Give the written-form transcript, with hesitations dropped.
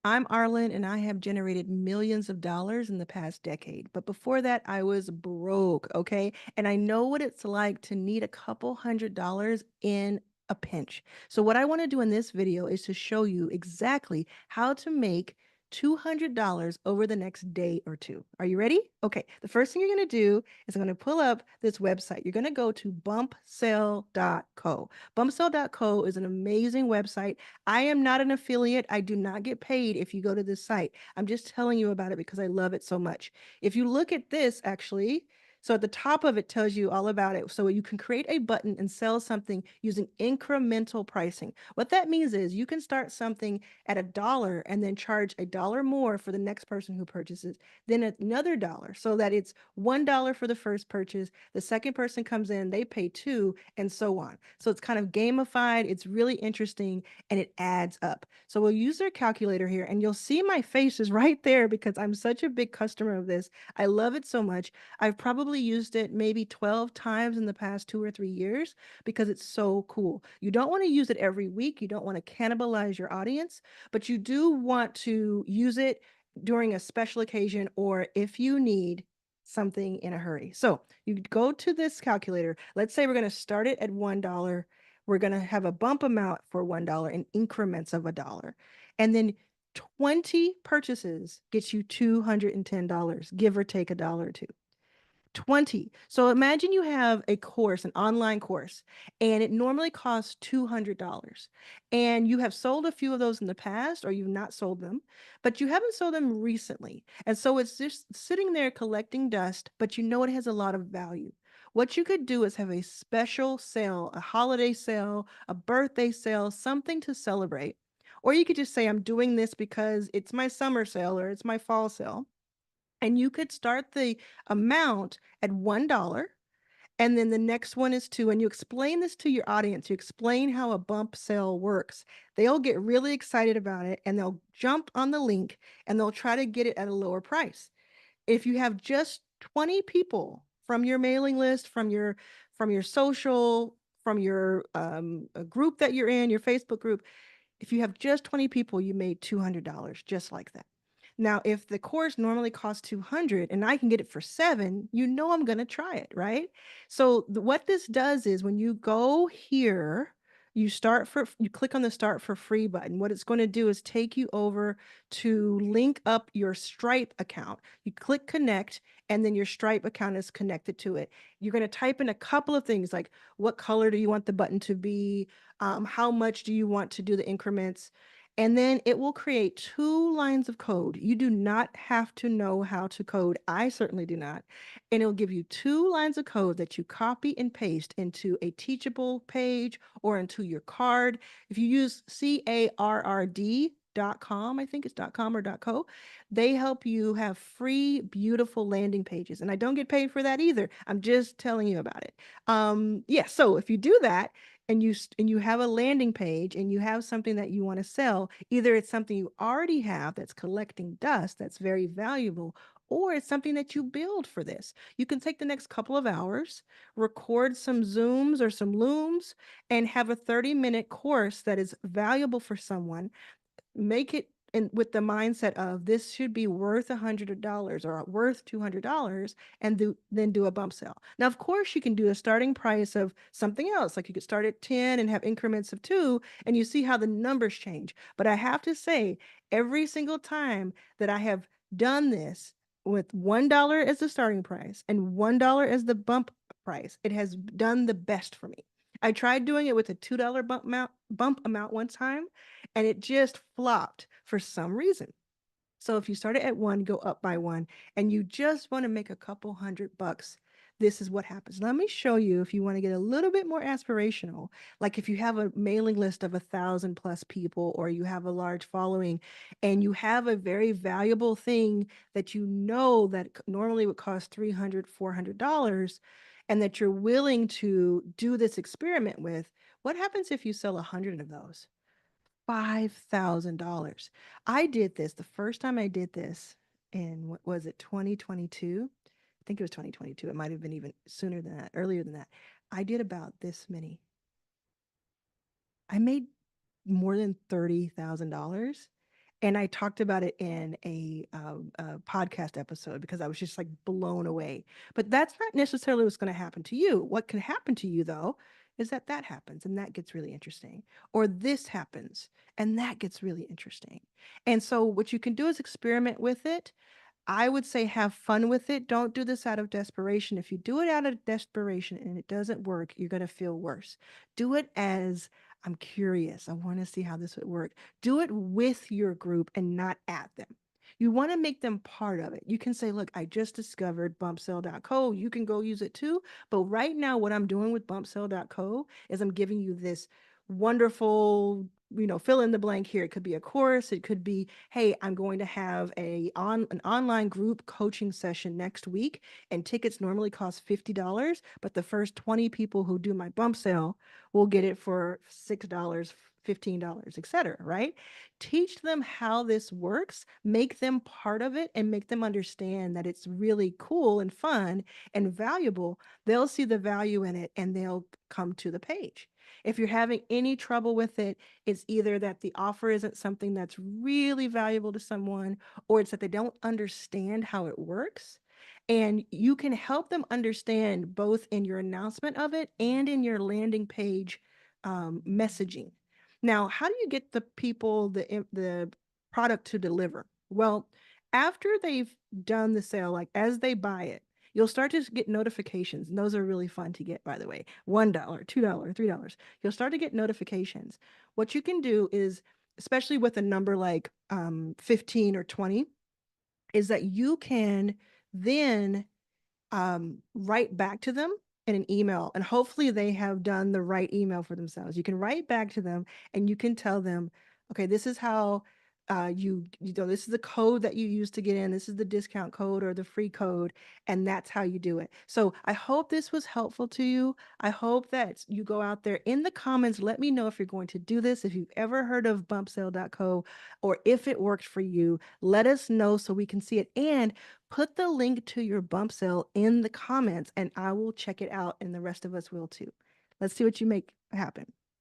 I'm Arlan, and I have generated millions of dollars in the past decade. But before that, I was broke, okay? And I know what it's like to need a couple $100 in a pinch. So, what I want to do in this video is to show you exactly how to make $200 over the next day or two. Are you ready? Okay, the first thing you're going to do is I'm going to pull up this website. You're going to go to bumpsell.co. Bumpsell.co is an amazing website. I am not an affiliate. I do not get paid if you go to this site. I'm just telling you about it because I love it so much. If you look at this, actually, so at the top of it tells you all about it. So you can create a button and sell something using incremental pricing. What that means is you can start something at $1 and then charge $1 more for the next person who purchases, then another dollar, so that it's $1 for the first purchase. The second person comes in, they pay two, and so on. So it's kind of gamified. It's really interesting and it adds up. So we'll use their calculator here and you'll see my face is right there because I'm such a big customer of this. I love it so much. I've probably used it maybe 12 times in the past 2 or 3 years because it's so cool. You don't want to use it every week. You don't want to cannibalize your audience, but you do want to use it during a special occasion or if you need something in a hurry. So you go to this calculator. Let's say we're going to start it at $1. We're going to have a bump amount for $1 in increments of $1. And then 20 purchases gets you $210, give or take a dollar or two. 20. So imagine you have a course, an online course, and it normally costs $200. And you have sold a few of those in the past, or you've not sold them, but you haven't sold them recently. And so it's just sitting there collecting dust, but you know it has a lot of value. What you could do is have a special sale, a holiday sale, a birthday sale, something to celebrate. Or you could just say, I'm doing this because it's my summer sale or it's my fall sale. And you could start the amount at $1 and then the next one is two. And you explain this to your audience. You explain how a bump sale works. They'll get really excited about it and they'll jump on the link and they'll try to get it at a lower price. If you have just 20 people from your mailing list, from your social, from your group that you're in, your Facebook group, if you have just 20 people, you made $200 just like that. Now, if the course normally costs 200 and I can get it for 7, you know I'm going to try it, right? So what this does is when you go here, you click on the start for free button. What it's going to do is take you over to link up your Stripe account. You click connect and then your Stripe account is connected to it. You're going to type in a couple of things like what color do you want the button to be? How much do you want to do the increments? And then it will create 2 lines of code. You do not have to know how to code. I certainly do not. And it'll give you 2 lines of code that you copy and paste into a teachable page or into your card. If you use CARRD.com, I think it's .com or .co, they help you have free, beautiful landing pages. And I don't get paid for that either. I'm just telling you about it. Yeah, so if you do that, and you have a landing page and you have something that you want to sell, either it's something you already have that's collecting dust that's very valuable, or it's something that you build for this. You can take the next couple of hours, record some Zooms or some Looms, and have a 30-minute course that is valuable for someone. Make it and with the mindset of this should be worth $100 or worth $200 and then do a bump sale. Now, of course, you can do a starting price of something else. Like you could start at 10 and have increments of 2 and you see how the numbers change. But I have to say, every single time that I have done this with $1 as the starting price and $1 as the bump price, it has done the best for me. I tried doing it with a $2 bump amount one time and it just flopped for some reason. So if you started at 1, go up by 1, and you just want to make a couple $100, this is what happens. Let me show you if you want to get a little bit more aspirational. Like if you have a mailing list of 1,000 plus people, or you have a large following, and you have a very valuable thing that you know that normally would cost $300, $400, and that you're willing to do this experiment with, what happens if you sell 100 of those? $5,000. I did this the first time I did this in what was it, 2022? I think it was 2022. It might have been even sooner than that, earlier than that. I did about this many. I made more than $30,000 And I talked about it in a podcast episode because I was just like blown away. But that's not necessarily what's going to happen to you. What can happen to you, though, is that that happens and that gets really interesting. Or this happens and that gets really interesting. And so, what you can do is experiment with it. I would say have fun with it. Don't do this out of desperation. If you do it out of desperation and it doesn't work, you're going to feel worse. Do it as I'm curious. I want to see how this would work. Do it with your group and not at them. You want to make them part of it. You can say, look, I just discovered bumpsell.co. You can go use it too. But right now, what I'm doing with bumpsell.co is I'm giving you this wonderful, fill in the blank here. It could be a course. It could be, hey, I'm going to have an online group coaching session next week, and tickets normally cost $50, but the first 20 people who do my bump sale will get it for $6, $15, etc. Right? Teach them how this works, make them part of it, and make them understand that it's really cool and fun and valuable. They'll see the value in it and they'll come to the page. If you're having any trouble with it, it's either that the offer isn't something that's really valuable to someone, or it's that they don't understand how it works. And you can help them understand both in your announcement of it and in your landing page messaging. Now, how do you get the people the product to deliver? Well, after they've done the sale, like as they buy it, you'll start to get notifications. And those are really fun to get, by the way. $1, $2, $3. You'll start to get notifications. What you can do is, especially with a number like 15 or 20, is that you can then write back to them in an email, and hopefully they have done the right email for themselves. You can write back to them and you can tell them, okay, this is how this is the code that you use to get in. This is the discount code or the free code, and that's how you do it. So I hope this was helpful to you. I hope that you go out there in the comments. Let me know if you're going to do this, if you've ever heard of bumpsale.co, or if it worked for you. Let us know so we can see it. And put the link to your bump sale in the comments and I will check it out and the rest of us will too. Let's see what you make happen.